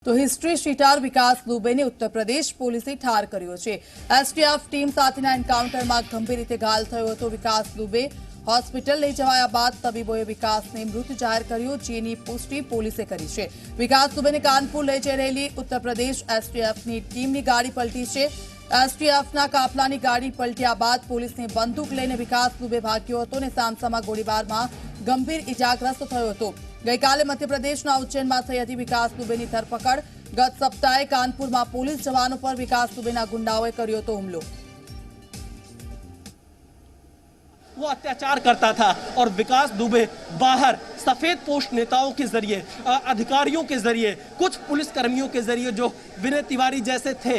તો history sheeter વિકાસ દુબેને ઉત્તર પ્રદેશ પોલીસે ઠાર કર્યો છે। એસટીએફ ટીમ સાથેના એન્કાઉન્ટરમાં ગંભીર રીતે ઘાયલ થયો હતો વિકાસ દુબે। હોસ્પિટલ લઈ જવાયા બાદ તબીબોએ વિકાસને મૃત જાહેર કર્યો, જેની પુષ્ટિ પોલીસે કરી છે। વિકાસ દુબેને કાનપુર લઈ જઈ રહેલી ઉત્તર પ્રદેશ એસટીએફની ટીમની ગાડી પલટી છે। એસટીએફના કાફલાની ગાડી પલટ્યા બાદ પોલીસની બંદૂક લઈને વિકાસ દુબે ભાગ્યો હતો અને સામસામા ગોળીબારમાં ગંભીર ઇજાગ્રસ્ત થયો હતો। ગઈકાલે મધ્યપ્રદેશના ઉજ્જૈનમાં થઈ હતી વિકાસ દુબેની ધરપકડ। ગત સપ્તાહે કાનપુરમાં પોલીસ જવાનો પર વિકાસ દુબેના ગુંડાઓએ કર્યો હતો હુમલો। वो अत्याचार करता था और विकास दुबे बाहर सफेद पोस्ट नेताओं के जरिए, अधिकारियों के जरिए, कुछ पुलिस कर्मियों के जरिए जो विनय तिवारी जैसे थे,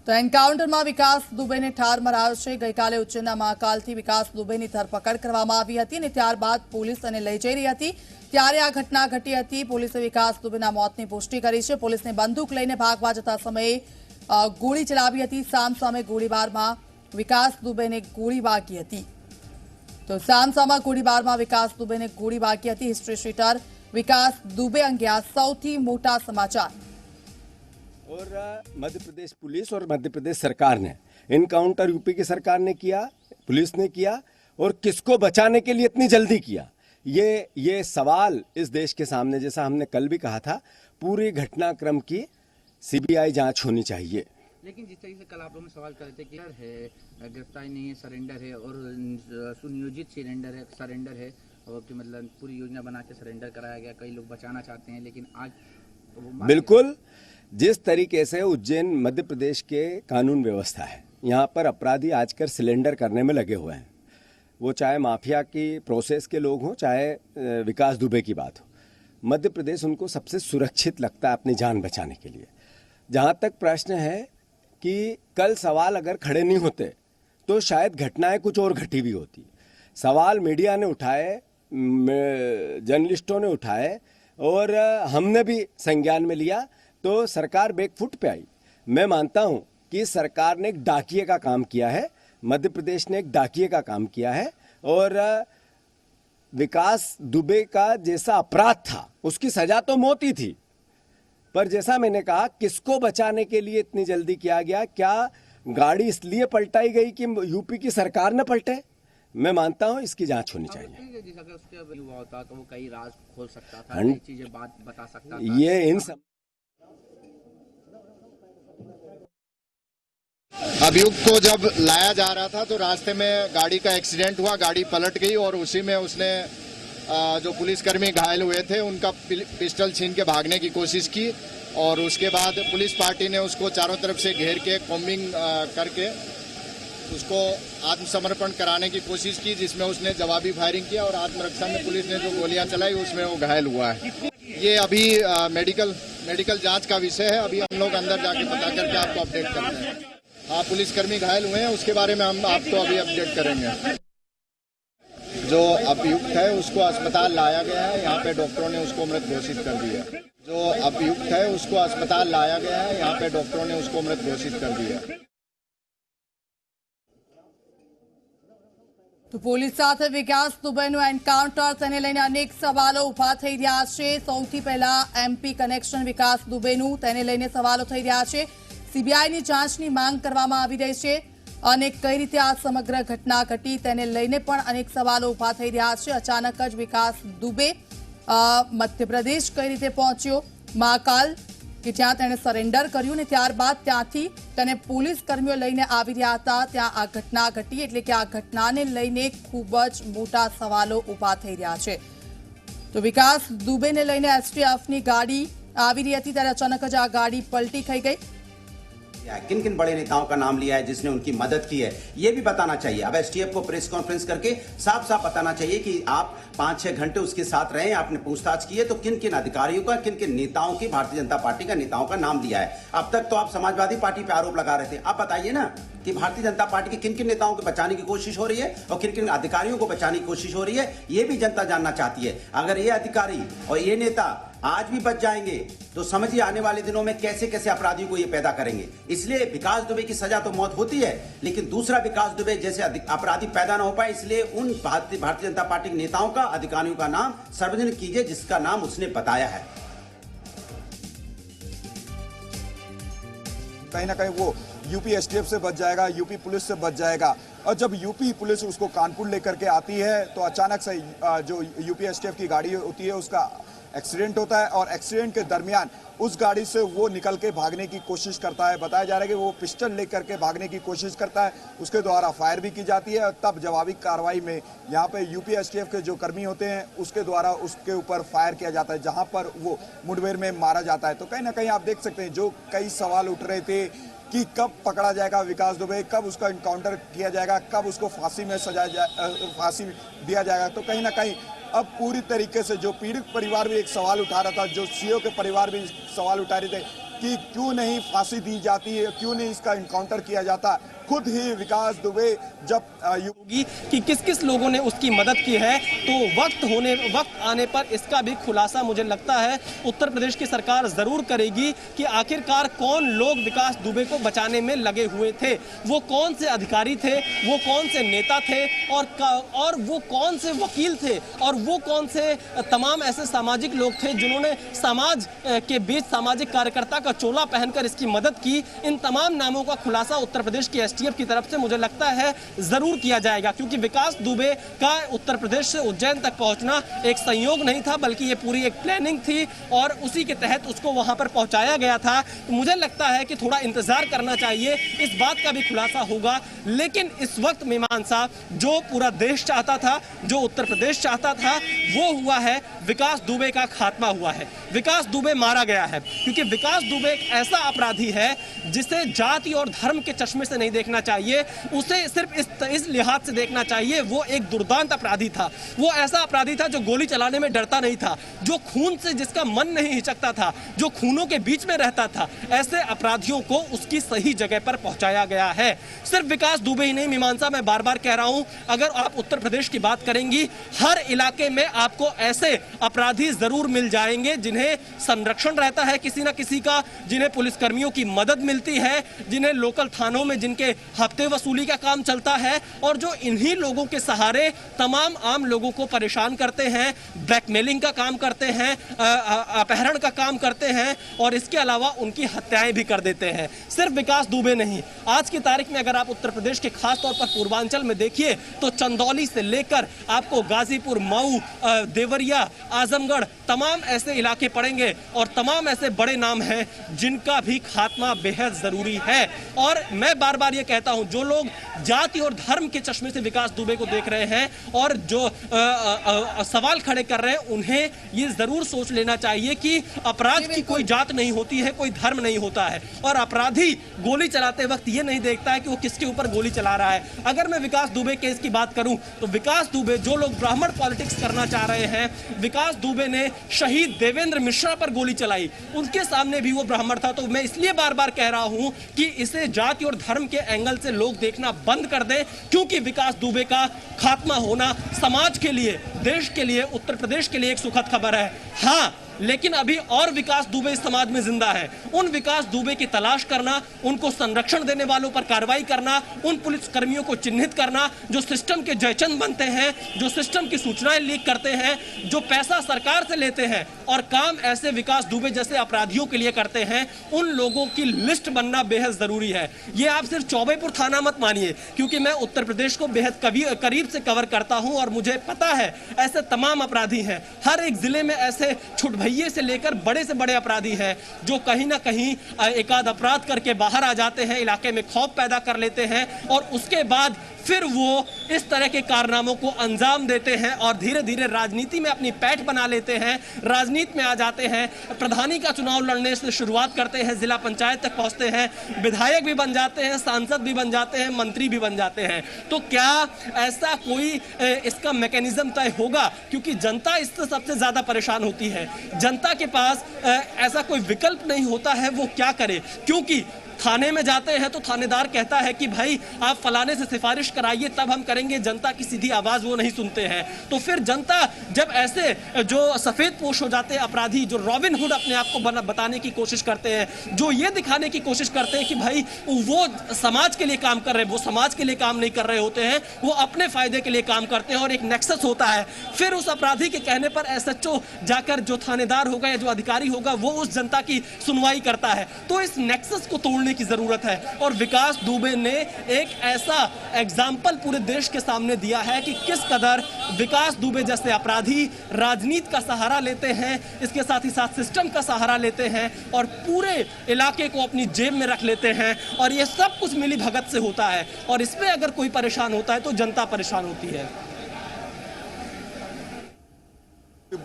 તો એન્કાઉન્ટરમાં વિકાસ દુબેને ઠાર મરાયો છે। ગઈકાલે ઉજ્જૈનના મહાકાલથી વિકાસ દુબેની ધરપકડ કરવામાં આવી હતી અને ત્યારબાદ પોલીસ તેને લઈ જઈ રહી હતી ત્યારે આ ઘટના ઘટી હતી। પોલીસે વિકાસ દુબેના મોતની પુષ્ટિ કરી છે। પોલીસને બંદૂક લઈને ભાગવા જતા સમયે ગોળી ચલાવી હતી। સામસામે ગોળીબારમાં વિકાસ દુબેને ગોળી વાગી હતી। તો સામસામા ગોળીબારમાં વિકાસ દુબેને ગોળી વાગી હતી। હિસ્ટ્રી શીટર વિકાસ દુબે અંગે આ સૌથી મોટા સમાચાર। और मध्य प्रदेश पुलिस और मध्य प्रदेश सरकार ने इनकाउंटर यूपी की सरकार ने किया, पुलिस ने किया और किसको बचाने के लिए इतनी जल्दी किया, ये सवाल इस देश के सामने, जैसा हमने कल भी कहा था, पूरी घटनाक्रम की सीबीआई जांच होनी चाहिए। लेकिन जिस तरीके से कल आप लोगों ने सवाल करे थे कि है गिरफ्तारी नहीं है, सरेंडर है और सुनियोजित सरेंडर है और कि मतलब पूरी योजना बना के सरेंडर कराया गया। कई लोग बचाना चाहते हैं लेकिन आज बिल्कुल जिस तरीके से उज्जैन मध्य प्रदेश के कानून व्यवस्था है, यहाँ पर अपराधी आजकल सिलेंडर करने में लगे हुए हैं। वो चाहे माफिया की प्रोसेस के लोग हों, चाहे विकास दुबे की बात हो, मध्य प्रदेश उनको सबसे सुरक्षित लगता है अपनी जान बचाने के लिए। जहाँ तक प्रश्न है कि कल सवाल अगर खड़े नहीं होते तो शायद घटनाएं कुछ और घटी भी होती। सवाल मीडिया ने उठाए, जर्नलिस्टों ने उठाए और हमने भी संज्ञान में लिया तो सरकार बैकफुट पे आई। मैं मानता हूं कि सरकार ने एक डाकिये का काम किया है, मध्य प्रदेश ने एक डाकिये का काम किया है और विकास दुबे का जैसा अपराध था उसकी सजा तो मौत ही थी, पर जैसा मैंने कहा किसको बचाने के लिए इतनी जल्दी किया गया? क्या गाड़ी इसलिए पलटाई गई कि यूपी की सरकार न पलटे? मैं मानता हूं इसकी जांच होनी चाहिए। अगर उसके युवा होता तो वो कई राज खोल सकता था, कई चीजें बात बता सकता था। ये इन सब अभियुक्त को जब लाया जा रहा था तो रास्ते में गाड़ी का एक्सीडेंट हुआ, गाड़ी पलट गई और उसी में उसने जो पुलिसकर्मी घायल हुए थे उनका पिस्टल छीन के भागने की कोशिश की और उसके बाद पुलिस पार्टी ने उसको चारों तरफ से घेर के कॉम्बिंग करके उसको आत्मसमर्पण कराने की कोशिश की, जिसमें उसने जवाबी फायरिंग किया और आत्मरक्षा में पुलिस ने जो गोलियां चलाई उसमें वो घायल हुआ है। ये अभी मेडिकल जांच का विषय है। अभी हम लोग अंदर जाके पता करके आपको अपडेट करते हैं। हाँ, पुलिसकर्मी घायल हुए हैं, उसके बारे में हम आपको अभी अपडेट करेंगे। जो अभियुक्त है उसको अस्पताल लाया गया है, यहाँ पे डॉक्टरों ने उसको मृत घोषित कर दिया। जो अभियुक्त है उसको अस्पताल लाया गया है, यहाँ पे डॉक्टरों ने उसको मृत घोषित कर दिया। તો પોલીસ સાથે વિકાસ દુબેનું એન્કાઉન્ટર, તેને લઈને અનેક સવાલો ઊભા થઈ રહ્યા છે। સૌથી પહેલા એમપી કનેક્શન વિકાસ દુબેનું, તેને લઈને સવાલો થઈ રહ્યા છે। સીબીઆઈની જાંચની માંગ કરવામાં આવી રહી છે અને કઈ રીતે આ સમગ્ર ઘટના ઘટી તેને લઈને પણ અનેક સવાલો ઊભા થઈ રહ્યા છે। અચાનક જ વિકાસ દુબે મધ્યપ્રદેશ કઈ રીતે પહોંચ્યો મહાકાલ કે જ્યાં તેણે સરેન્ડર કર્યું ને ત્યારબાદ ત્યાંથી તેને પોલીસ કર્મીઓ લઈને આવી રહ્યા હતા, ત્યાં આ ઘટના ઘટી, એટલે કે આ ઘટનાને લઈને ખૂબ જ મોટા સવાલો ઊભા થઈ રહ્યા છે। તો વિકાસ દુબેને લઈને એસટીએફની ગાડી આવી રહી હતી ત્યારે અચાનક જ આ ગાડી પલટી થઈ ગઈ। किन किन बड़े नेताओं का नाम लिया है जिसने उनकी मदद की है, ये भी बताना चाहिए। अब एसटीएफ को प्रेस कॉन्फ्रेंस करके साफ साफ बताना चाहिए कि आप 5-6 घंटे उसके साथ रहे, आपने पूछताछ की है तो किन किन अधिकारियों का, किन किन नेताओं की, भारतीय जनता पार्टी का नेताओं का नाम लिया है। अब तक तो आप समाजवादी पार्टी पे आरोप लगा रहे थे, आप बताइए ना कि भारतीय जनता पार्टी के किन किन नेताओं को बचाने की कोशिश हो रही है और किन किन अधिकारियों को बचाने की कोशिश हो रही है, ये भी जनता जानना चाहती है। अगर ये अधिकारी और ये नेता आज भी बच जाएंगे तो समझिए आने वाले दिनों में कैसे कैसे अपराधियों को ये पैदा करेंगे। इसलिए विकास दुबे की सजा तो मौत होती है, लेकिन दूसरा विकास दुबे जैसे अपराधी पैदा ना हो पाए, इसलिए उन भारतीय जनता पार्टी के नेताओं का, अधिकारियों का नाम सार्वजनिक कीजिए जिसका नाम उसने बताया है। कहीं ना कहीं वो यूपी एसटीएफ से बच जाएगा, यूपी पुलिस से बच जाएगा। और जब यूपी पुलिस उसको कानपुर लेकर के आती है तो अचानक से जो यूपी एसटीएफ की गाड़ी होती है उसका एक्सीडेंट होता है, और एक्सीडेंट के दरमियान उस गाड़ी से वो निकल के भागने की कोशिश करता है। बताया जा रहा है कि वो पिस्टल लेकर के भागने की कोशिश करता है, उसके द्वारा फायर भी की जाती है। तब जवाबी कार्रवाई में यहाँ पे यूपी एसटीएफ के जो कर्मी होते हैं उसके द्वारा उसके ऊपर फायर किया जाता है, जहाँ पर वो मुठभेड़ में मारा जाता है। तो कहीं ना कहीं आप देख सकते हैं जो कई सवाल उठ रहे थे कि कब पकड़ा जाएगा विकास दुबे, कब उसका इनकाउंटर किया जाएगा, कब उसको फांसी में फांसी दिया जाएगा। तो कहीं ना कहीं अब पूरी तरीके से जो पीड़ित परिवार भी एक सवाल उठा रहा था, जो सीओ के परिवार भी सवाल उठा रहे थे कि क्यों नहीं फांसी दी जाती है, क्यों नहीं इसका इनकाउंटर किया जाता। खुद ही विकास दुबे जब होगी कि किस किस लोगों ने उसकी मदद की है, तो वक्त आने पर इसका भी खुलासा मुझे लगता है उत्तर प्रदेश की सरकार जरूर करेगी कि आखिरकार कौन लोग विकास दुबे को बचाने में लगे हुए थे, वो कौन से अधिकारी थे, वो कौन से नेता थे, और वो कौन से वकील थे, और वो कौन से तमाम ऐसे सामाजिक लोग थे जिन्होंने समाज के बीच सामाजिक कार्यकर्ता का चोला पहनकर इसकी मदद की। इन तमाम नामों का खुलासा उत्तर प्रदेश की एसटीएफ की तरफ से मुझे लगता है जरूर किया जाएगा, क्योंकि विकास दुबे का उत्तर प्रदेश से उज्जैन तक पहुंचना एक संयोग नहीं था, बल्कि ये पूरी एक प्लानिंग थी और उसी के तहत उसको वहां पर पहुंचाया गया था। तो मुझे लगता है कि थोड़ा इंतजार करना चाहिए, इस बात का भी खुलासा होगा। लेकिन इस वक्त मीमांसा जो पूरा देश चाहता था, जो उत्तर प्रदेश चाहता था, वो हुआ है, विकास दुबे का खात्मा हुआ है। विकास दुबे मारा गया है, क्योंकि विकास दुबे एक ऐसा अपराधी है जिसे जाति और धर्म के चश्मे से नहीं देखना चाहिए, उसे सिर्फ इस लिहाज से देखना चाहिए वो एक दुर्दांत अपराधी था। वो ऐसा अपराधी था जो गोली चलाने में डरता नहीं था, जो खून से जिसका मन नहीं हिचकता था, जो खूनों के बीच में रहता था। ऐसे अपराधियों को उसकी सही जगह पर पहुंचाया गया है। सिर्फ विकास दुबे ही नहीं, मीमांसा मैं बार बार कह रहा हूं, अगर आप उत्तर प्रदेश की बात करेंगी, हर इलाके में आपको ऐसे अपराधी जरूर मिल जाएंगे जिन्हें संरक्षण रहता है किसी ना किसी का, जिन्हें पुलिसकर्मियों की मदद मिलती है, जिन्हें लोकल थानों में जिनके हफ्ते वसूली का काम चलता है, और जो इन्हीं लोगों के सहारे तमाम आम लोगों को परेशान करते हैं, ब्लैकमेलिंग का काम करते हैं, अपहरण का काम करते हैं, और इसके अलावा उनकी हत्याएं भी कर देते हैं। सिर्फ विकास दुबे नहीं, आज की तारीख में अगर आप उत्तर प्रदेश के खास तौर पर पूर्वांचल में देखिए तो चंदौली से लेकर आपको गाजीपुर, मऊ, देवरिया, आजमगढ़, तमाम ऐसे इलाके पड़ेंगे और तमाम ऐसे बड़े नाम हैं जिनका भी खात्मा बेहद जरूरी है। और मैं बार बार ये कहता हूं, जो लोग जाति और धर्म के चश्मे से विकास दुबे को देख रहे हैं और जो सवाल खड़े कर रहे हैं, उन्हें ये जरूर सोच लेना चाहिए कि अपराध की कोई जात नहीं होती है, कोई धर्म नहीं होता है, और अपराधी गोली चलाते वक्त ये नहीं देखता है कि वो किसके ऊपर गोली चला रहा है। अगर मैं विकास दुबे केस की बात करूं तो विकास दुबे, जो लोग ब्राह्मण पॉलिटिक्स करना चाह रहे हैं, विकास दुबे ने शहीद देवेंद्र मिश्रा पर गोली चलाई, उनके सामने भी वो ब्राह्मण था। तो मैं इसलिए बार बार कह रहा हूं कि इसे जाति और धर्म के एंगल से लोग देखना बंद कर दें, क्योंकि विकास दुबे का खात्मा होना समाज के लिए, देश के लिए, उत्तर प्रदेश के लिए एक सुखद खबर है। हाँ, लेकिन अभी और विकास दुबे इस समाज में जिंदा है। उन विकास दुबे की तलाश करना, उनको संरक्षण देने वालों पर कार्रवाई करना, उन पुलिस कर्मियों को चिन्हित करना जो सिस्टम के जयचंद बनते हैं, जो सिस्टम की सूचनाएं लीक करते हैं, जो पैसा सरकार से लेते हैं और काम ऐसे विकास दुबे जैसे अपराधियों के लिए करते हैं, उन लोगों की लिस्ट बनना बेहद जरूरी है। ये आप सिर्फ चौबेपुर थाना मत मानिए, क्योंकि मैं उत्तर प्रदेश को बेहद करीब से कवर करता हूं और मुझे पता है ऐसे तमाम अपराधी हैं। हर एक जिले में ऐसे छुटभइये से लेकर बड़े से बड़े अपराधी हैं जो कहीं ना कहीं एकाध अपराध करके बाहर आ जाते हैं, इलाके में खौफ पैदा कर लेते हैं और उसके बाद फिर वो इस तरह के कारनामों को अंजाम देते हैं और धीरे धीरे राजनीति में अपनी पैठ बना लेते हैं, राजनीति में आ जाते हैं, प्रधानी का चुनाव लड़ने से शुरुआत करते हैं, जिला पंचायत तक पहुंचते हैं, विधायक भी बन जाते हैं, सांसद भी बन जाते हैं, मंत्री भी बन जाते हैं। तो क्या ऐसा कोई इसका मैकेनिज्म तय होगा? क्योंकि जनता इससे सबसे ज्यादा परेशान होती है। जनता के पास ऐसा कोई विकल्प नहीं होता है, वो क्या करे? क्योंकि थाने में जाते हैं तो थानेदार कहता है कि भाई आप फलाने से सिफारिश कराइए तब हम करेंगे, जनता की सीधी आवाज वो नहीं सुनते हैं। तो फिर जनता जब ऐसे जो सफेद पोश हो जाते हैं अपराधी, जो रॉबिन हुड अपने आप को बताने की कोशिश करते हैं, जो ये दिखाने की कोशिश करते हैं कि भाई वो समाज के लिए काम कर रहे हैं, वो समाज के लिए काम नहीं कर रहे होते हैं, वो अपने फायदे के लिए काम करते हैं और एक नेक्सस होता है। फिर उस अपराधी के कहने पर एसएचओ जाकर, जो थानेदार होगा या जो अधिकारी होगा, वो उस जनता की सुनवाई करता है। तो इस नेक्सस को तोड़ने की जरूरत है और विकास दुबे ने एक ऐसा एग्जाम्पल पूरे देश के सामने दिया है कि किस कदर विकास दुबे जैसे अपराधी राजनीति का सहारा लेते हैं, इसके साथ ही साथ सिस्टम का सहारा लेते हैं और पूरे इलाके को अपनी जेब में रख लेते हैं। और ये सब कुछ मिली भगत से होता है और इसमें अगर कोई परेशान होता है तो जनता परेशान होती है।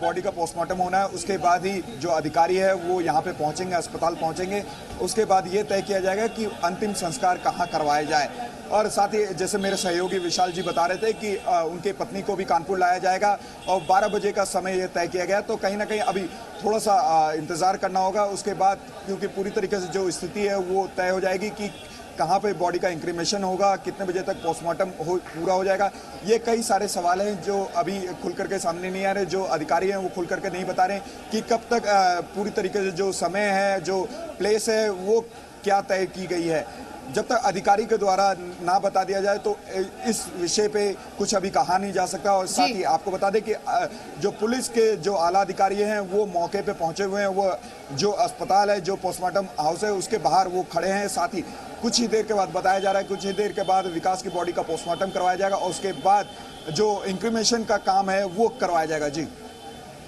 बॉडी का पोस्टमार्टम होना है, उसके बाद ही जो अधिकारी है वो यहाँ पे पहुंचेंगे, अस्पताल पहुंचेंगे। उसके बाद ये तय किया जाएगा कि अंतिम संस्कार कहाँ करवाया जाए। और साथ ही जैसे मेरे सहयोगी विशाल जी बता रहे थे कि उनके पत्नी को भी कानपुर लाया जाएगा और 12 बजे का समय ये तय किया गया। तो कहीं ना कहीं अभी थोड़ा सा इंतज़ार करना होगा उसके बाद, क्योंकि पूरी तरीके से जो स्थिति है वो तय हो जाएगी कि कहाँ पे बॉडी का इंक्रीमेशन होगा, कितने बजे तक पोस्टमार्टम पूरा हो जाएगा। ये कई सारे सवाल हैं जो अभी खुल करके सामने नहीं आ रहे। जो अधिकारी हैं वो खुल करके नहीं बता रहे कि कब तक पूरी तरीके से जो समय है, जो प्लेस है, वो क्या तय की गई है। जब तक अधिकारी के द्वारा ना बता दिया जाए तो इस विषय पे कुछ अभी कहा नहीं जा सकता। और साथ ही आपको बता दें कि जो पुलिस के जो आला अधिकारी हैं वो मौके पे पहुंचे हुए हैं। वो जो अस्पताल है, जो पोस्टमार्टम हाउस है, उसके बाहर वो खड़े हैं। साथ ही कुछ ही देर के बाद बताया जा रहा है, कुछ ही देर के बाद विकास की बॉडी का पोस्टमार्टम करवाया जाएगा और उसके बाद जो इंक्रीमेशन का काम है वो करवाया जाएगा। जी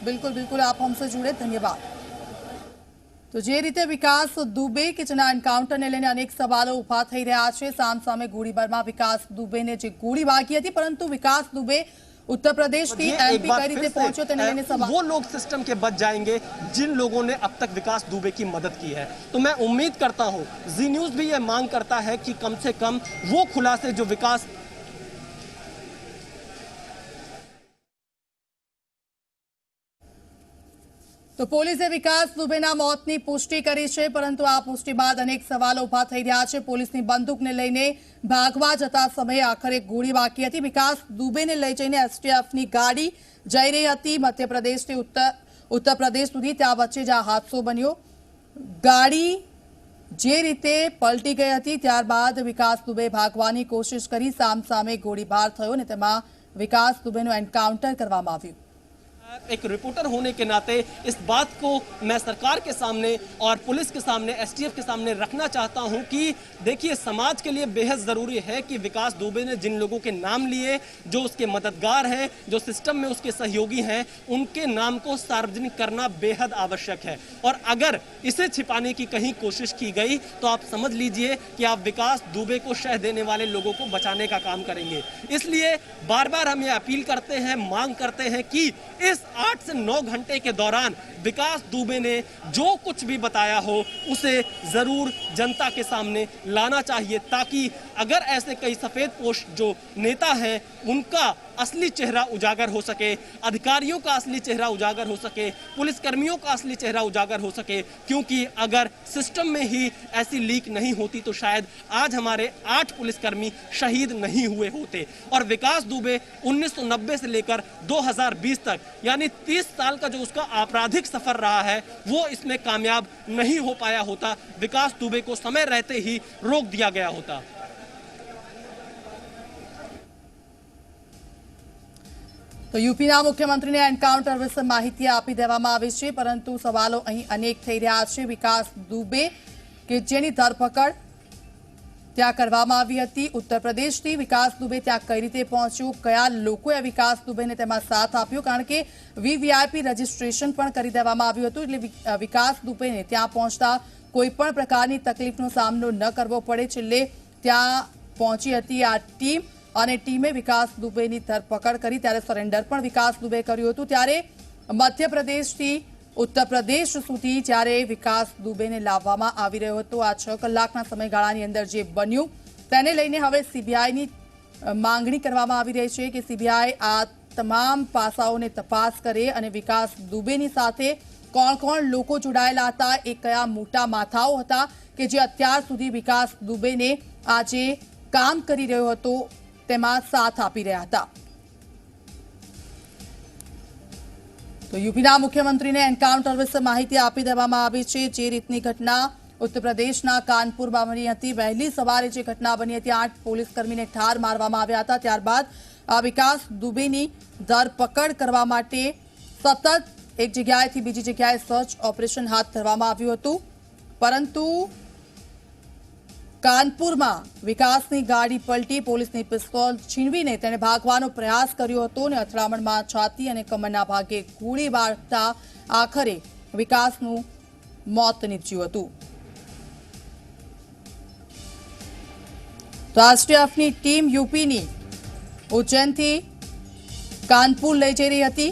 बिल्कुल बिल्कुल, आप हमसे जुड़े, धन्यवाद। તો જે રીતે વિકાસ દુબે કે જેના એન્કાઉન્ટરને લઈને અનેક સવાલો ઊભા થઈ રહ્યા છે, સામસામે ગોળીબારમાં વિકાસ દુબેને જે ગોળી વાગી હતી, પરંતુ વિકાસ દુબે उत्तर प्रदेश की एमपी कई रीते पहुंचो तेने लेने सवाल। वो लोग सिस्टम के बच जाएंगे जिन लोगों ने अब तक विकास दुबे की मदद की है। तो मैं उम्मीद करता हूं, जी न्यूज भी ये मांग करता है कि कम से कम वो खुलासे जो विकास तो પોલીસે વિકાસ દુબેના મોતની પુષ્ટિ કરી છે, પરંતુ આ પુષ્ટિ બાદ અનેક સવાલો ઊભા થઈ રહ્યા છે। પોલીસની બંદૂકને લઈને ભાગવા જતા સમયે આખરે ગોળી વાગી હતી। વિકાસ દુબેને લઈ જઈને એસટીએફની ગાડી જઈ રહી હતી મધ્યપ્રદેશથી ઉત્તર પ્રદેશ સુધી। ત્યાં વચ્ચે જ આ હાદસો બન્યો। ગાડી જે રીતે પલટી ગઈ હતી ત્યારબાદ વિકાસ દુબે ભાગવાની કોશિશ કરી, સામસામે ગોળીબાર થયો અને તેમાં વિકાસ દુબેનું એન્કાઉન્ટર કરવામાં આવ્યું। एक रिपोर्टर होने के नाते इस बात को मैं सरकार के सामने और पुलिस के सामने, एसटीएफ के सामने रखना चाहता हूं कि देखिए, समाज के लिए बेहद ज़रूरी है कि विकास दुबे ने जिन लोगों के नाम लिए, जो उसके मददगार हैं, जो सिस्टम में उसके सहयोगी हैं, उनके नाम को सार्वजनिक करना बेहद आवश्यक है। और अगर इसे छिपाने की कहीं कोशिश की गई तो आप समझ लीजिए कि आप विकास दुबे को शह देने वाले लोगों को बचाने का काम करेंगे। इसलिए बार बार हम ये अपील करते हैं, मांग करते हैं कि इस 8 से 9 घंटे के दौरान विकास दुबे ने जो कुछ भी बताया हो उसे जरूर जनता के सामने लाना चाहिए, ताकि अगर ऐसे कई सफेद पोश जो नेता हैं उनका असली चेहरा उजागर हो सके, अधिकारियों का असली चेहरा उजागर हो सके, पुलिसकर्मियों का असली चेहरा उजागर हो सके। क्योंकि अगर सिस्टम में ही ऐसी लीक नहीं होती तो शायद आज हमारे 8 पुलिसकर्मी शहीद नहीं हुए होते। और विकास दुबे 1990 से लेकर 2020 तक, यानी 30 साल का जो उसका आपराधिक सफर रहा है, वो इसमें कामयाब नहीं हो पाया होता। विकास दुबे को समय रहते ही रोक दिया गया होता। તો યુપીના મુખ્યમંત્રીને એન્કાઉન્ટર વિશે માહિતી આપી દેવામાં આવી છે, પરંતુ સવાલો અહીં અનેક થઈ રહ્યા છે। વિકાસ દુબે કે જેની ધરપકડ ત્યાં કરવામાં આવી હતી ઉત્તર પ્રદેશથી, વિકાસ દુબે ત્યાં કઈ રીતે પહોંચ્યો, કયા લોકોએ વિકાસ દુબેને તેમાં સાથ આપ્યો, કારણ કે વીવીઆઈપી રજીસ્ટ્રેશન પણ કરી દેવામાં આવ્યું હતું। એટલે વિકાસ દુબેને ત્યાં પહોંચતા કોઈ પણ પ્રકારની તકલીફનો સામનો ન કરવો પડે। છેલ્લે ત્યાં પહોંચી હતી આ ટીમ અને ટીમે વિકાસ દુબેની ધરપકડ કરી, ત્યારે સરેન્ડર પણ વિકાસ દુબે કર્યું હતું। ત્યારે મધ્યપ્રદેશથી ઉત્તર પ્રદેશ સુધી જ્યારે વિકાસ દુબેને લાવવામાં આવી રહ્યો હતો, આ 6 કલાકના સમયગાળાની અંદર જે બન્યું તેને લઈને હવે સીબીઆઈની માંગણી કરવામાં આવી રહી છે કે સીબીઆઈ આ તમામ પાસાઓને તપાસ કરે અને વિકાસ દુબેની સાથે કોણ લોકો જોડાયેલા હતા, એ કયા મોટા માથાઓ હતા કે જે અત્યાર સુધી વિકાસ દુબેને આજે કામ કરી રહ્યો હતો તેમાં સાથ આપી રહ્યા હતા। તો यूपीના મુખ્યમંત્રીને એન્કાઉન્ટર વિશે માહિતી આપી દેવામાં આવી છે। જે રીતની ઘટના उत्तर प्रदेशना कानपुरमां बनी हती, वहेली सवारे जे घटना बनी हती, 8 पोलीसकर्मीने ठार मारवामां આવ્યા હતા। ત્યારબાદ વિકાસ દુબેની ધરપકડ કરવા માટે સતત એક જગ્યાએથી બીજી જગ્યાએ સર્ચ ઓપરેશન હાથ ધરવામાં આવ્યું હતું, પરંતુ કાનપુરમાં વિકાસની ગાડી પલટી, પોલીસની પિસ્તોલ છીનવીને તેણે ભાગવાનો પ્રયાસ કર્યો હતો અને અથડામણમાં છાતી અને કમરના ભાગે ગોળી વાગતા આખરે વિકાસનું મોત નીપજ્યું હતું। राष्ट्रीय टीम यूपीनी उज्जैनथी कानपुर लई जई रही हती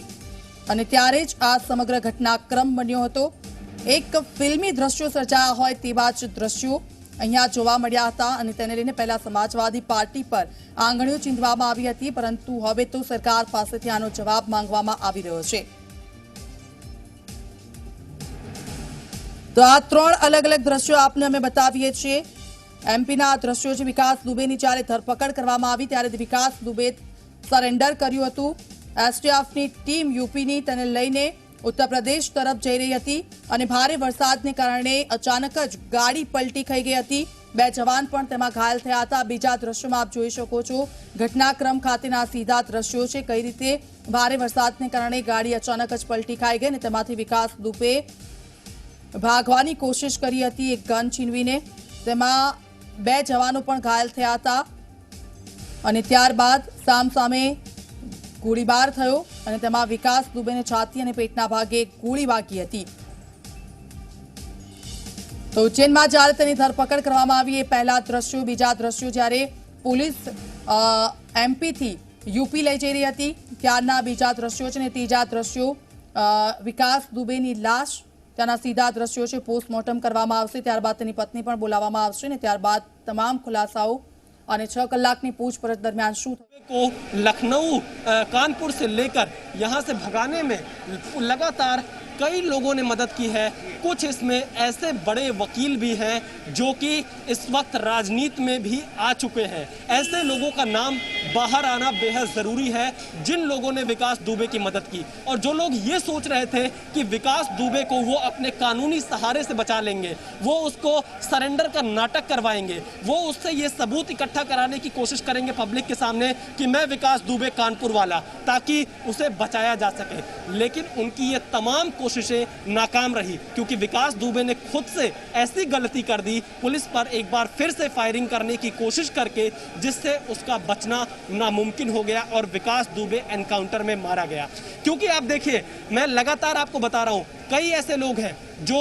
अने त्यारे ज आ समग्र घटनाक्रम बन्यो हतो। एक फिल्मी दृश्यो सर्जाया होय तेवा ज दृश्यो अहींया जोवा मळ्या हता अने तेने लईने पहेला समाजवादी पार्टी पर आंगळीओ चींधवामां आवी हती, परंतु हवे तो सरकार पासेथी आनो जवाब मांगवामां आवी रह्यो छे। तो आ 3 अलग अलग दृश्यो आपने अमे बतावीए छीए। एमपीना दृश्यो छे। विकास दुबेनी ज्यारे धरपकड़ करवामां आवी त्यारे विकास दुबे सरेन्डर कर्युं हतुं। एसटीएफनी टीम यूपीनी तेने लईने उत्तर प्रदेश तरफ जई रही हती अने भारे वरसादने कारणे अचानक ज गाड़ी पलटी खाई गई हती। 2 जवान पण तेमां घायल थया हता। बीजा दृश्योमां आप जोई शको छो घटनाक्रम खातेना सीधा दृश्यो छे, कई रीते भारे वरसादने कारणे गाड़ी अचानक ज पलटी खाई गई अने तेमांथी विकास दुबे भागवानी कोशिश करी हती एक गन छीनवीने। तेमां 2 जवानो पण घायल थया हता अने त्यारबाद सामसामे गोळीबार थयो अने तेमां विकास दुबेने छाती अने पेटना भागे गोળી वागी हती। तो उज्जैનમાં જ્યારે તેની ધરપકડ કરવામાં આવી એ પહેલા દ્રશ્યો, બીજા દ્રશ્યો જ્યારે પોલીસ એમપી થી યુપી લઈ જઈ રહી હતી ત્યારના બીજા દ્રશ્યો છે અને ત્રીજા દ્રશ્યો વિકાસ દુબેની લાશ त्याना सीधा दृश्यों से पोस्टमोर्टम करवामां आवशे, त्यारबाद तेनी पत्नी पण बोलाववामां आवशे ने त्यारबाद तमाम खुलासाओ और 6 कलाकनी पूछपरछ दरमियान शू को लखनऊ कानपुर से लेकर यहां से भगाने में लगातार कई लोगों ने मदद की है। कुछ इसमें ऐसे बड़े वकील भी हैं जो कि इस वक्त राजनीति में भी आ चुके हैं। ऐसे लोगों का नाम बाहर आना बेहद जरूरी है जिन लोगों ने विकास दुबे की मदद की, और जो लोग ये सोच रहे थे कि विकास दुबे को वो अपने कानूनी सहारे से बचा लेंगे, वो उसको सरेंडर का नाटक करवाएंगे, वो उससे ये सबूत इकट्ठा कराने की कोशिश करेंगे पब्लिक के सामने कि मैं विकास दुबे कानपुर वाला, ताकि उसे बचाया जा सके, लेकिन उनकी ये तमाम कोशिशें नाकाम रही क्योंकि विकास दुबे ने खुद से ऐसी गलती कर दी, पुलिस पर एक बार फिर से फायरिंग करने की कोशिश करके, जिससे उसका बचना नामुमकिन हो गया और विकास दुबे एनकाउंटर में मारा गया। क्योंकि आप देखिए, मैं लगातार आपको बता रहा हूं, कई ऐसे लोग हैं जो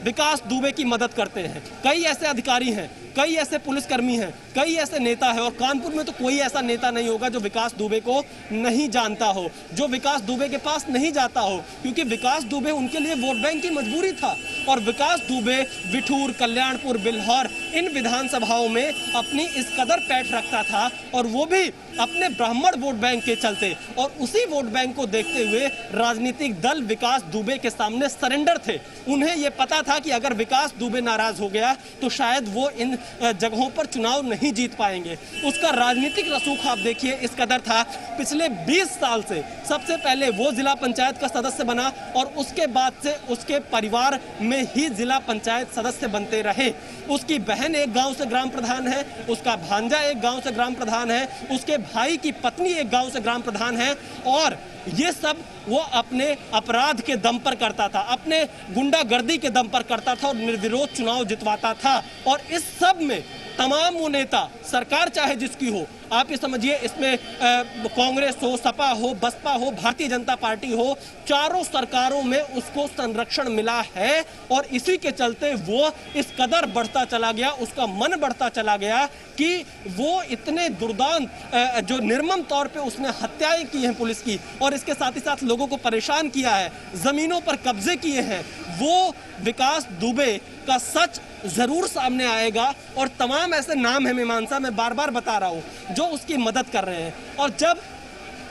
विकास दुबे की मदद करते हैं, कई ऐसे अधिकारी हैं, कई ऐसे पुलिसकर्मी हैं, कई ऐसे नेता हैं, और कानपुर में तो कोई ऐसा नेता नहीं होगा जो विकास दुबे को नहीं जानता हो, जो विकास दुबे के पास नहीं जाता हो, क्योंकि विकास दुबे उनके लिए वोट बैंक की मजबूरी था। और विकास दुबे बिठूर, कल्याणपुर, बिल्हौर इन विधानसभाओं में अपनी इस कदर पैठ रखता था, और वो भी अपने ब्राह्मण वोट बैंक के चलते, और उसी वोट बैंक को देखते हुए राजनीतिक दल विकास दुबे के सामने सरेंडर थे। उन्हें यह पता था कि अगर विकास दुबे नाराज हो गया तो शायद वो इन जगहों पर चुनाव नहीं जीत पाएंगे। उसका राजनीतिक रसूख आप देखिए इस कदर था। पिछले 20 साल से सबसे पहले वो जिला पंचायत का सदस्य बना और उसके बाद से उसके परिवार में ही जिला पंचायत सदस्य बनते रहे। उसकी बहन एक गांव से ग्राम प्रधान है, उसका भांजा एक गांव से ग्राम प्रधान है, उसके भाई की पत्नी एक गांव से ग्राम प्रधान है, और ये सब वो अपने अपराध के दम पर करता था, अपने गुंडागर्दी के दम पर करता था और निर्विरोध चुनाव जितवाता था। और इस सब में तमाम वो नेता, सरकार चाहे जिसकी हो, आप ये समझिए, इसमें कांग्रेस हो, सपा हो, बसपा हो, भारतीय जनता पार्टी हो, चारों सरकारों में उसको संरक्षण मिला है, और इसी के चलते वो इस कदर बढ़ता चला गया, उसका मन बढ़ता चला गया कि वो इतने दुर्दांत जो निर्मम तौर पे उसने हत्याएं की हैं पुलिस की, और इसके साथ ही साथ लोगों को परेशान किया है, जमीनों पर कब्जे किए हैं, वो विकास दुबे का सच जरूर सामने आएगा। और तमाम ऐसे नाम है मीमांसा, मैं बार बार बता रहा हूं, जो उसकी मदद कर रहे हैं। और जब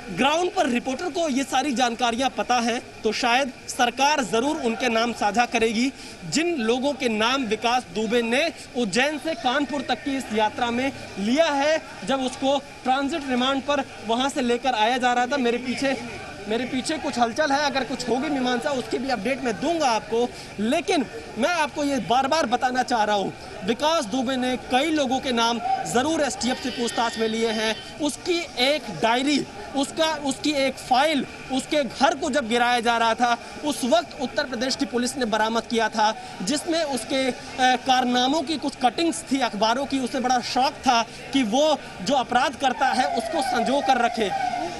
ग्राउंड पर रिपोर्टर को ये सारी जानकारियां पता है तो शायद सरकार जरूर उनके नाम साझा करेगी। जिन लोगों के नाम विकास दुबे ने उज्जैन से कानपुर तक की इस यात्रा में लिया है, जब उसको ट्रांजिट रिमांड पर वहां से लेकर आया जा रहा था। मेरे पीछे कुछ हलचल है, अगर कुछ होगी मीमांसा उसकी भी अपडेट मैं दूंगा आपको। लेकिन मैं आपको ये बार बार बताना चाह रहा हूँ, विकास दुबे ने कई लोगों के नाम जरूर एसटीएफ से पूछताछ में लिए हैं। उसकी एक डायरी, उसकी एक फाइल उसके घर को जब गिराया जा रहा था उस वक्त उत्तर प्रदेश की पुलिस ने बरामद किया था, जिसमें उसके कारनामों की कुछ कटिंग्स थी अखबारों की। उसे बड़ा शौक था कि वो जो अपराध करता है उसको संजो कर रखे।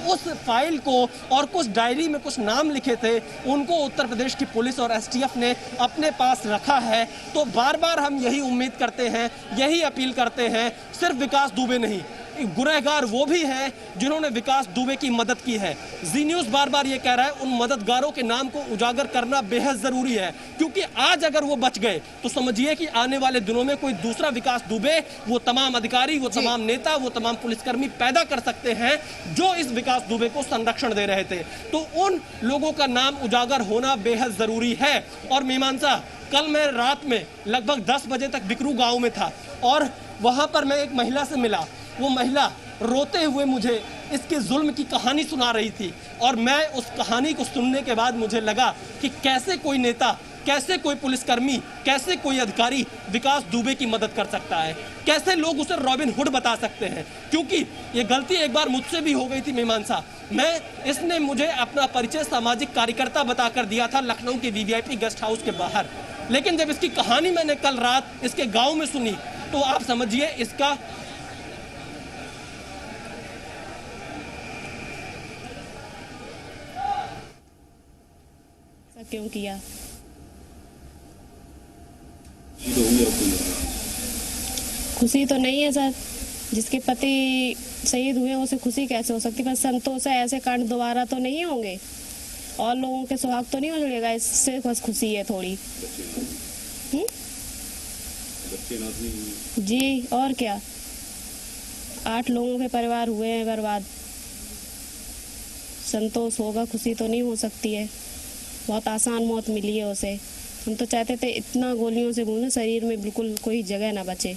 उस फाइल को और कुछ डायरी में कुछ नाम लिखे थे, उनको उत्तर प्रदेश की पुलिस और एसटीएफ ने अपने पास रखा है। तो बार बार हम यही उम्मीद करते हैं, यही अपील करते हैं, सिर्फ विकास दुबे नहीं, गुनहगार वो भी हैं जिन्होंने विकास दुबे की मदद की है। जी न्यूज़ बार बार ये कह रहा है उन मददगारों के नाम को उजागर करना बेहद जरूरी है, क्योंकि आज अगर वो बच गए तो समझिए कि आने वाले दिनों में कोई दूसरा विकास दुबे, वो तमाम अधिकारी, वो तमाम नेता, वो तमाम पुलिसकर्मी पैदा कर सकते हैं जो इस विकास दुबे को संरक्षण दे रहे थे। तो उन लोगों का नाम उजागर होना बेहद जरूरी है। और मीमांसा, कल मैं रात में लगभग 10 बजे तक बिकरू गाँव में था और वहां पर मैं एक महिला से मिला। वो महिला रोते हुए मुझे इसके जुल्म की कहानी सुना रही थी और मैं उस कहानी को सुनने के बाद मुझे लगा कि कैसे कोई नेता, कैसे कोई पुलिसकर्मी, कैसे कोई अधिकारी विकास दुबे की मदद कर सकता है, कैसे लोग उसे रॉबिन हुड बता सकते हैं। क्योंकि ये गलती एक बार मुझसे भी हो गई थी मीमांसा। इसने मुझे अपना परिचय सामाजिक कार्यकर्ता बताकर दिया था लखनऊ के वीवीआईपी गेस्ट हाउस के बाहर, लेकिन जब इसकी कहानी मैंने कल रात इसके गाँव में सुनी तो आप समझिए इसका क्यों किया। खुशी तो नहीं है सर, जिसके पति शहीद हुए उसे खुशी कैसे हो सकती है। पर संतोष है, ऐसे कांड दोबारा तो नहीं होंगे और लोगों के सुहाग तो नहीं उजड़ेगा, इससे बस खुशी है थोड़ी। जी और क्या, 8 लोगों के परिवार हुए हैं बर्बाद। संतोष होगा, खुशी तो नहीं हो सकती है। बहुत आसान मौत मिली है उसे। हम तो चाहते थे इतना गोलियों से गूंजे शरीर में बिल्कुल कोई जगह ना बचे।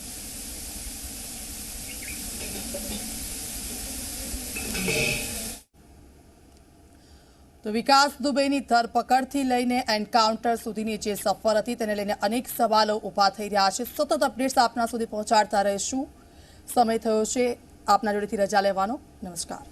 તો વિકાસ દુબેની ધરપકડથી લઈને એન્કાઉન્ટર સુધીની જે સફર હતી તેને લઈને અનેક સવાલો ઊભા થઈ રહ્યા છે। સતત અપડેટ્સ આપના સુધી પહોંચાડતા રહીશું। સમય થયો છે આપના જોડેથી રજા લેવાનો। નમસ્કાર।